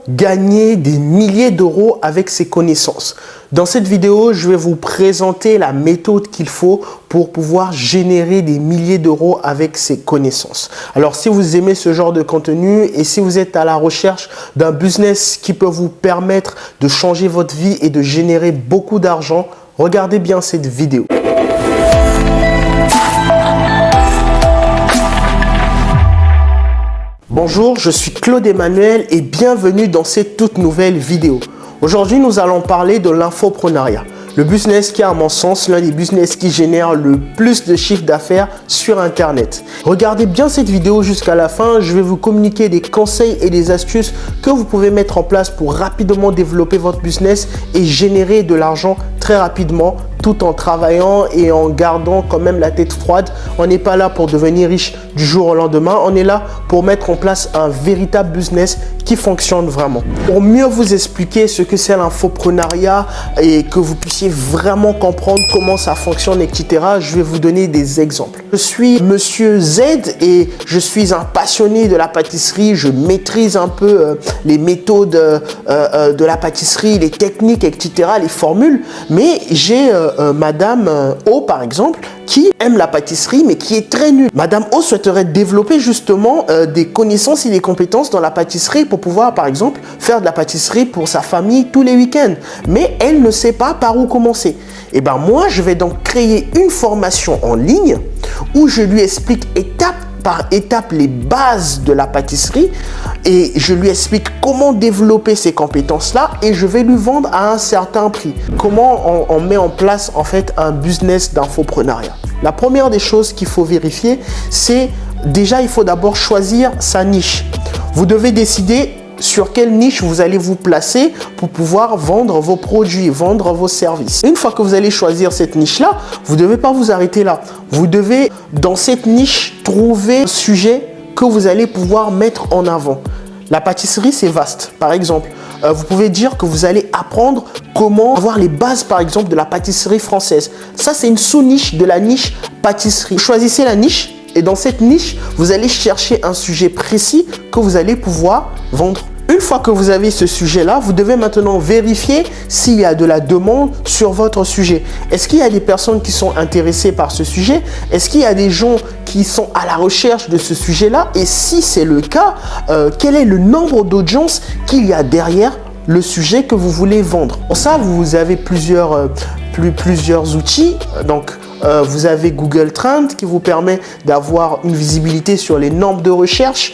gagner des milliers d'euros avec ses connaissances? Dans cette vidéo, je vais vous présenter la méthode qu'il faut pour pouvoir générer des milliers d'euros avec ses connaissances. Alors, si vous aimez ce genre de contenu et si vous êtes à la recherche d'un business qui peut vous permettre de changer votre vie et de générer beaucoup d'argent, regardez bien cette vidéo. Bonjour, je suis Claude Emmanuel et bienvenue dans cette toute nouvelle vidéo. Aujourd'hui, nous allons parler de l'infoprenariat, le business qui est à mon sens l'un des business qui génère le plus de chiffre d'affaires sur Internet. Regardez bien cette vidéo jusqu'à la fin, je vais vous communiquer des conseils et des astuces que vous pouvez mettre en place pour rapidement développer votre business et générer de l'argent très rapidement tout en travaillant et en gardant quand même la tête froide. On n'est pas là pour devenir riche du jour au lendemain, on est là pour mettre en place un véritable business qui fonctionne vraiment. Pour mieux vous expliquer ce que c'est l'infoprenariat et que vous puissiez vraiment comprendre comment ça fonctionne, etc., je vais vous donner des exemples. Je suis Monsieur Z et je suis un passionné de la pâtisserie. Je maîtrise un peu les méthodes de la pâtisserie, les techniques, etc., les formules. Mais j'ai Madame O, par exemple, qui aime la pâtisserie mais qui est très nulle. Madame O souhaiterait développer justement des connaissances et des compétences dans la pâtisserie pour pouvoir, par exemple, faire de la pâtisserie pour sa famille tous les week-ends. Mais elle ne sait pas par où commencer. Et ben moi, je vais donc créer une formation en ligne où je lui explique étape par étape les bases de la pâtisserie et je lui explique comment développer ces compétences-là et je vais lui vendre à un certain prix. Comment on met en place en fait un business d'infoprenariat? La première des choses qu'il faut vérifier, c'est déjà il faut d'abord choisir sa niche. Vous devez décider sur quelle niche vous allez vous placer pour pouvoir vendre vos produits, vendre vos services. Une fois que vous allez choisir cette niche-là, vous ne devez pas vous arrêter là. Vous devez, dans cette niche, trouver un sujet que vous allez pouvoir mettre en avant. La pâtisserie, c'est vaste. Par exemple, vous pouvez dire que vous allez apprendre comment avoir les bases, par exemple, de la pâtisserie française. Ça, c'est une sous-niche de la niche pâtisserie. Choisissez la niche et dans cette niche, vous allez chercher un sujet précis que vous allez pouvoir vendre. Une fois que vous avez ce sujet-là, vous devez maintenant vérifier s'il y a de la demande sur votre sujet. Est-ce qu'il y a des personnes qui sont intéressées par ce sujet? Est-ce qu'il y a des gens qui sont à la recherche de ce sujet-là? Et si c'est le cas, quel est le nombre d'audiences qu'il y a derrière le sujet que vous voulez vendre? Pour ça, vous avez plusieurs outils. Donc, vous avez Google Trends qui vous permet d'avoir une visibilité sur les nombres de recherches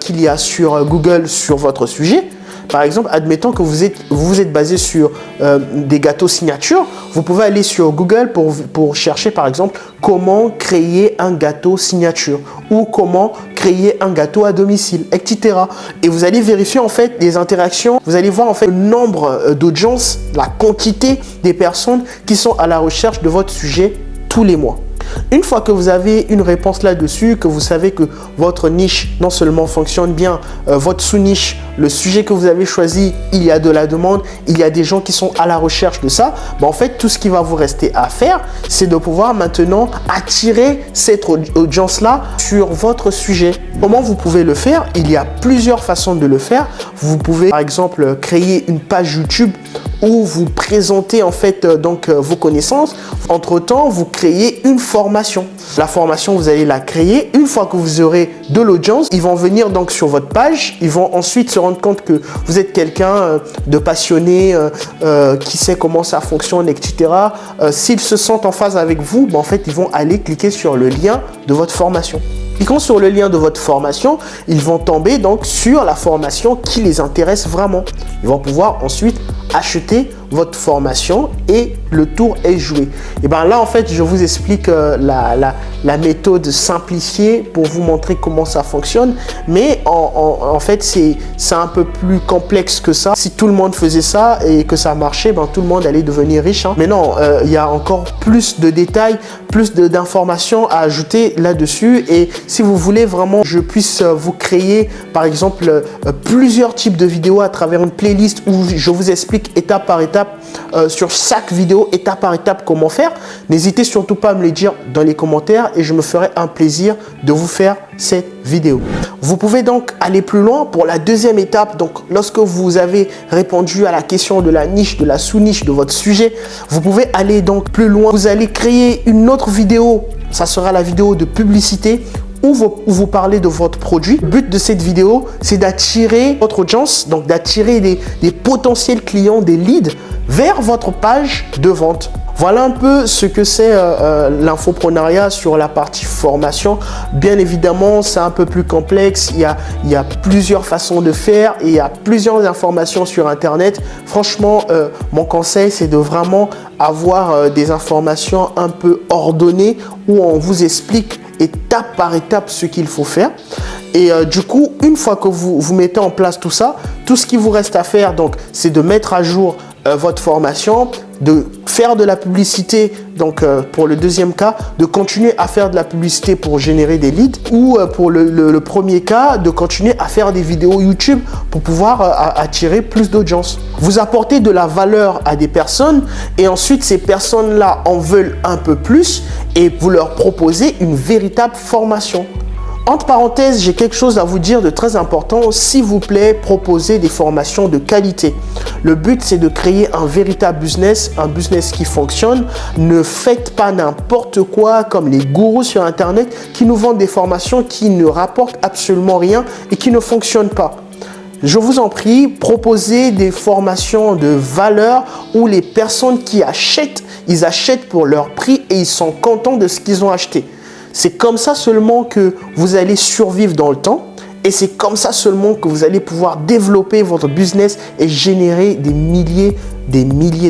qu'il y a sur Google sur votre sujet. Par exemple, admettons que vous êtes basé sur des gâteaux signature, vous pouvez aller sur Google pour chercher par exemple comment créer un gâteau signature ou comment créer un gâteau à domicile, etc. Et vous allez vérifier en fait les interactions, vous allez voir en fait le nombre d'audiences, la quantité des personnes qui sont à la recherche de votre sujet tous les mois. Une fois que vous avez une réponse là-dessus, que vous savez que votre niche non seulement fonctionne bien, votre sous-niche, le sujet que vous avez choisi, il y a de la demande, il y a des gens qui sont à la recherche de ça, en fait, tout ce qui va vous rester à faire, c'est de pouvoir maintenant attirer cette audience-là sur votre sujet. Comment vous pouvez le faire? Il y a plusieurs façons de le faire. Vous pouvez, par exemple, créer une page YouTube où vous présentez en fait vos connaissances. Entre-temps, vous créez une formation. La formation, vous allez la créer. Une fois que vous aurez de l'audience, ils vont venir donc sur votre page. Ils vont ensuite se rendre compte que vous êtes quelqu'un de passionné, qui sait comment ça fonctionne, etc. S'ils se sentent en phase avec vous, en fait, ils vont aller cliquer sur le lien de votre formation. Cliquant sur le lien de votre formation, ils vont tomber donc sur la formation qui les intéresse vraiment. Ils vont pouvoir ensuite acheter votre formation et le tour est joué. Et bien là, en fait, je vous explique la méthode simplifiée pour vous montrer comment ça fonctionne. Mais en fait, c'est un peu plus complexe que ça. Si tout le monde faisait ça et que ça marchait, tout le monde allait devenir riche. Mais non, il y a encore plus de détails, plus d'informations à ajouter là-dessus. Et si vous voulez vraiment que je puisse vous créer, par exemple, plusieurs types de vidéos à travers une playlist où je vous explique étape par étape étape sur chaque vidéo, étape par étape, comment faire. N'hésitez surtout pas à me le dire dans les commentaires et je me ferai un plaisir de vous faire cette vidéo. Vous pouvez donc aller plus loin pour la deuxième étape. Donc, lorsque vous avez répondu à la question de la niche, de la sous-niche de votre sujet, vous pouvez aller donc plus loin. Vous allez créer une autre vidéo. Ça sera la vidéo de publicité où vous parlez de votre produit. Le but de cette vidéo, c'est d'attirer votre audience, donc d'attirer des potentiels clients, des leads vers votre page de vente. Voilà un peu ce que c'est l'infoprenariat sur la partie formation. Bien évidemment, c'est un peu plus complexe. Il y a plusieurs façons de faire et il y a plusieurs informations sur Internet. Franchement, mon conseil, c'est de vraiment avoir des informations un peu ordonnées où on vous explique étape par étape ce qu'il faut faire. Et du coup, une fois que vous mettez en place tout ça, tout ce qui vous reste à faire, donc, c'est de mettre à jour votre formation, de faire de la publicité, donc pour le deuxième cas, de continuer à faire de la publicité pour générer des leads, ou pour le premier cas, de continuer à faire des vidéos YouTube pour pouvoir attirer plus d'audience. Vous apportez de la valeur à des personnes et ensuite ces personnes-là en veulent un peu plus et vous leur proposez une véritable formation. Entre parenthèses, j'ai quelque chose à vous dire de très important. S'il vous plaît, proposez des formations de qualité. Le but, c'est de créer un véritable business, un business qui fonctionne. Ne faites pas n'importe quoi comme les gourous sur Internet qui nous vendent des formations qui ne rapportent absolument rien et qui ne fonctionnent pas. Je vous en prie, proposez des formations de valeur où les personnes qui achètent, ils achètent pour leur prix et ils sont contents de ce qu'ils ont acheté. C'est comme ça seulement que vous allez survivre dans le temps et c'est comme ça seulement que vous allez pouvoir développer votre business et générer des milliers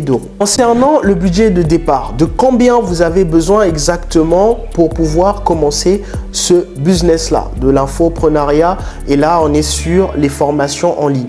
d'euros. Concernant le budget de départ, de combien vous avez besoin exactement pour pouvoir commencer ce business-là, de l'infoprenariat, et là on est sur les formations en ligne.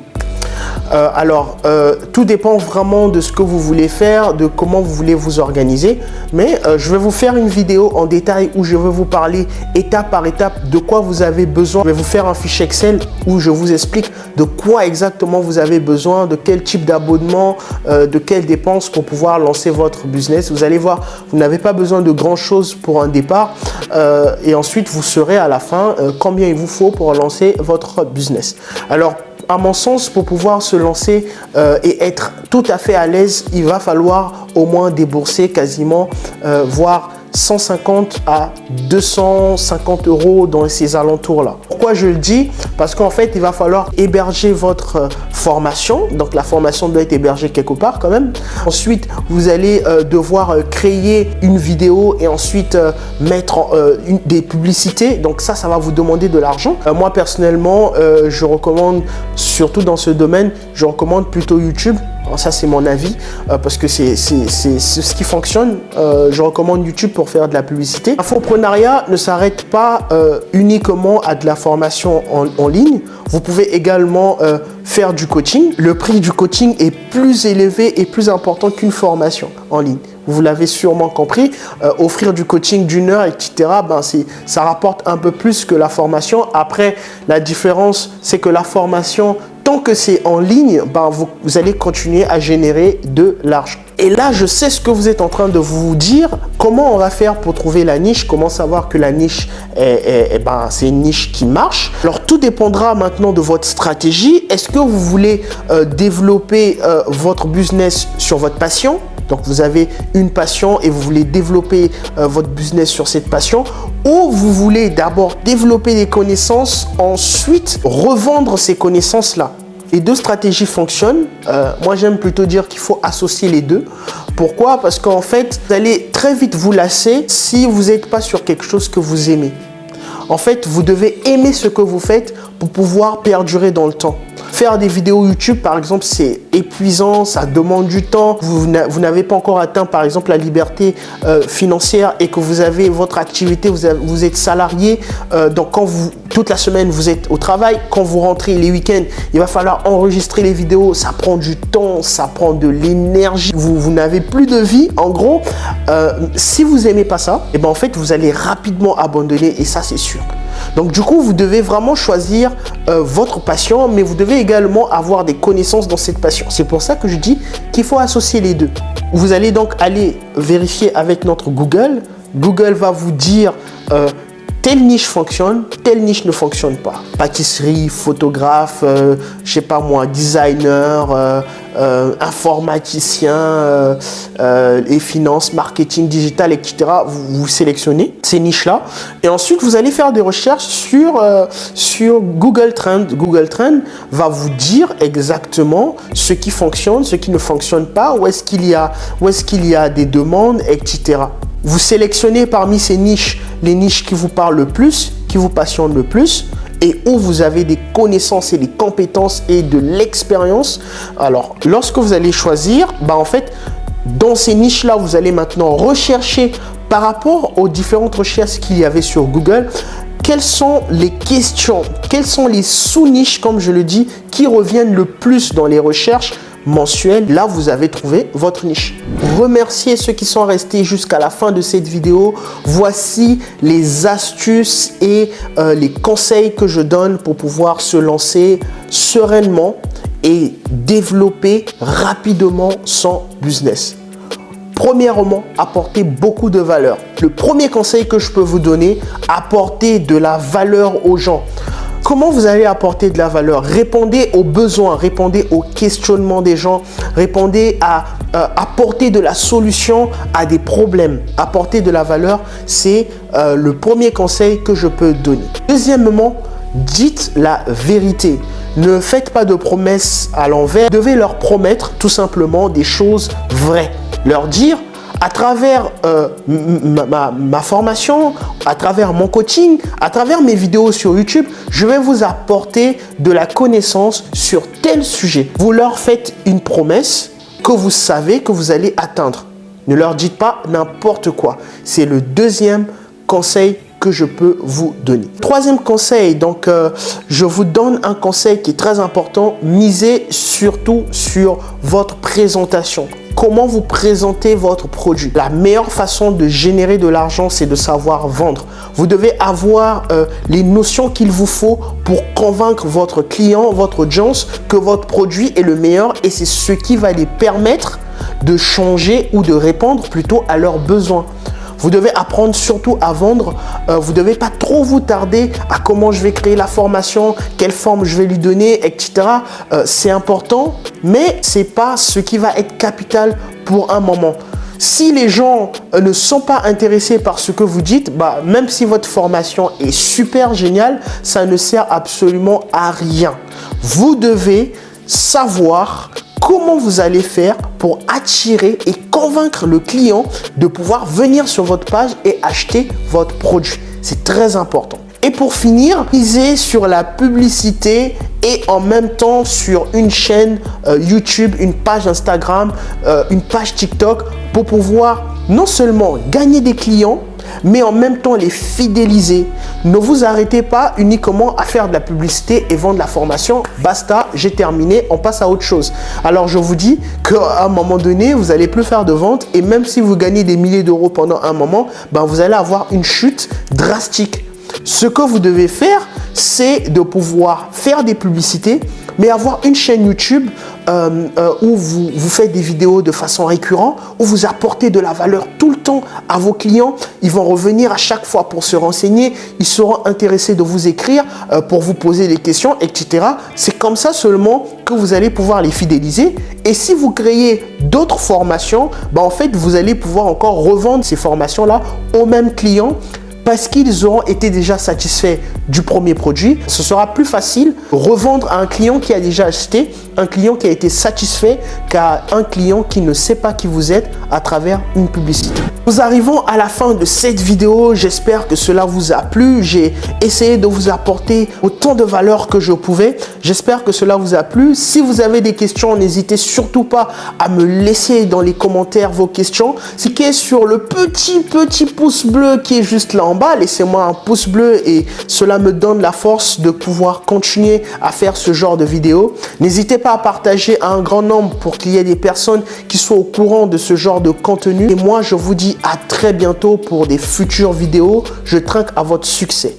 Tout dépend vraiment de ce que vous voulez faire, de comment vous voulez vous organiser. Mais je vais vous faire une vidéo en détail où je vais vous parler étape par étape de quoi vous avez besoin. Je vais vous faire un fichier Excel où je vous explique de quoi exactement vous avez besoin, de quel type d'abonnement, de quelles dépenses pour pouvoir lancer votre business. Vous allez voir, vous n'avez pas besoin de grand chose pour un départ. Et ensuite, vous saurez à la fin combien il vous faut pour lancer votre business. Alors, à mon sens, pour pouvoir se lancer et être tout à fait à l'aise, il va falloir au moins débourser quasiment, voire 150 à 250 euros dans ces alentours-là. Pourquoi je le dis? Parce qu'en fait, il va falloir héberger votre formation. Donc, la formation doit être hébergée quelque part quand même. Ensuite, vous allez devoir créer une vidéo et ensuite mettre des publicités. Donc, ça va vous demander de l'argent. Moi, personnellement, je recommande, surtout dans ce domaine, je recommande plutôt YouTube. Alors ça, c'est mon avis parce que c'est ce qui fonctionne. Je recommande YouTube pour faire de la publicité. L'infoprenariat ne s'arrête pas uniquement à de la formation en ligne. Vous pouvez également faire du coaching. Le prix du coaching est plus élevé et plus important qu'une formation en ligne. Vous l'avez sûrement compris, offrir du coaching d'1 heure, etc., ça rapporte un peu plus que la formation. Après, la différence, c'est que la formation, tant que c'est en ligne, vous allez continuer à générer de l'argent. Et là, je sais ce que vous êtes en train de vous dire. Comment on va faire pour trouver la niche? Comment savoir que la niche, c'est une niche qui marche? Alors, tout dépendra maintenant de votre stratégie. Est-ce que vous voulez développer votre business sur votre passion? Donc, vous avez une passion et vous voulez développer votre business sur cette passion, ou vous voulez d'abord développer des connaissances, ensuite revendre ces connaissances-là. Les deux stratégies fonctionnent. Moi, j'aime plutôt dire qu'il faut associer les deux. Pourquoi? Parce qu'en fait, vous allez très vite vous lasser si vous n'êtes pas sur quelque chose que vous aimez. En fait, vous devez aimer ce que vous faites pour pouvoir perdurer dans le temps. Faire des vidéos YouTube, par exemple, c'est épuisant, ça demande du temps. Vous n'avez pas encore atteint, par exemple, la liberté financière et que vous avez votre activité, vous êtes salarié. Donc, toute la semaine, vous êtes au travail. Quand vous rentrez les week-ends, il va falloir enregistrer les vidéos. Ça prend du temps, ça prend de l'énergie. Vous n'avez plus de vie. En gros, si vous n'aimez pas ça, en fait, vous allez rapidement abandonner et ça, c'est sûr. Donc du coup, vous devez vraiment choisir votre passion, mais vous devez également avoir des connaissances dans cette passion. C'est pour ça que je dis qu'il faut associer les deux. Vous allez donc aller vérifier avec notre Google. Google va vous dire telle niche fonctionne, telle niche ne fonctionne pas. Pâtisserie, photographe, je sais pas moi, designer, informaticien, et finances, marketing digital, etc. Vous sélectionnez ces niches-là et ensuite vous allez faire des recherches sur Google Trends. Google Trends va vous dire exactement ce qui fonctionne, ce qui ne fonctionne pas, où est-ce qu'il y a des demandes, etc. Vous sélectionnez parmi ces niches les niches qui vous parlent le plus, qui vous passionnent le plus et où vous avez des connaissances et des compétences et de l'expérience. Alors, lorsque vous allez choisir, en fait, dans ces niches-là, vous allez maintenant rechercher par rapport aux différentes recherches qu'il y avait sur Google, quelles sont les questions, quelles sont les sous-niches, comme je le dis, qui reviennent le plus dans les recherches mensuelles. Là, vous avez trouvé votre niche. Remerciez ceux qui sont restés jusqu'à la fin de cette vidéo. Voici les astuces et les conseils que je donne pour pouvoir se lancer sereinement et développer rapidement son business. Premièrement, apporter beaucoup de valeur. Le premier conseil que je peux vous donner, apporter de la valeur aux gens. Comment vous allez apporter de la valeur? Répondez aux besoins, répondez aux questionnements des gens, répondez à apporter de la solution à des problèmes. Apporter de la valeur, c'est le premier conseil que je peux donner. Deuxièmement, dites la vérité. Ne faites pas de promesses à l'envers. Vous devez leur promettre tout simplement des choses vraies. Leur dire, à travers ma formation, à travers mon coaching, à travers mes vidéos sur YouTube, je vais vous apporter de la connaissance sur tel sujet. Vous leur faites une promesse que vous savez que vous allez atteindre. Ne leur dites pas n'importe quoi. C'est le deuxième conseil que je peux vous donner. Troisième conseil, donc je vous donne un conseil qui est très important. Misez surtout sur votre présentation. Comment vous présentez votre produit? La meilleure façon de générer de l'argent, c'est de savoir vendre. Vous devez avoir les notions qu'il vous faut pour convaincre votre client, votre audience, que votre produit est le meilleur et c'est ce qui va les permettre de changer ou de répondre plutôt à leurs besoins. Vous devez apprendre surtout à vendre. Vous ne devez pas trop vous tarder à comment je vais créer la formation, quelle forme je vais lui donner, etc. C'est important, mais ce n'est pas ce qui va être capital pour un moment. Si les gens ne sont pas intéressés par ce que vous dites, même si votre formation est super géniale, ça ne sert absolument à rien. Vous devez savoir comment vous allez faire pour attirer et convaincre le client de pouvoir venir sur votre page et acheter votre produit. C'est très important. Et pour finir, misez sur la publicité et en même temps sur une chaîne YouTube, une page Instagram, une page TikTok pour pouvoir non seulement gagner des clients, mais en même temps les fidéliser. Ne vous arrêtez pas uniquement à faire de la publicité et vendre la formation. Basta, j'ai terminé, on passe à autre chose. Alors je vous dis qu'à un moment donné, vous n'allez plus faire de vente et même si vous gagnez des milliers d'euros pendant un moment, vous allez avoir une chute drastique. Ce que vous devez faire, c'est de pouvoir faire des publicités, mais avoir une chaîne YouTube où vous faites des vidéos de façon récurrente, où vous apportez de la valeur tout le temps à vos clients. Ils vont revenir à chaque fois pour se renseigner. Ils seront intéressés de vous écrire pour vous poser des questions, etc. C'est comme ça seulement que vous allez pouvoir les fidéliser. Et si vous créez d'autres formations, en fait, vous allez pouvoir encore revendre ces formations-là aux mêmes clients parce qu'ils auront été déjà satisfaits du premier produit. Ce sera plus facile de revendre à un client qui a déjà acheté, un client qui a été satisfait, qu'à un client qui ne sait pas qui vous êtes à travers une publicité. Nous arrivons à la fin de cette vidéo. J'espère que cela vous a plu. J'ai essayé de vous apporter autant de valeur que je pouvais. J'espère que cela vous a plu. Si vous avez des questions, n'hésitez surtout pas à me laisser dans les commentaires vos questions. Cliquez sur le petit pouce bleu qui est juste là en bas. Laissez-moi un pouce bleu et cela me donne la force de pouvoir continuer à faire ce genre de vidéos. N'hésitez pas à partager à un grand nombre pour qu'il y ait des personnes qui soient au courant de ce genre de contenu. Et moi, je vous dis à très bientôt pour des futures vidéos. Je trinque à votre succès.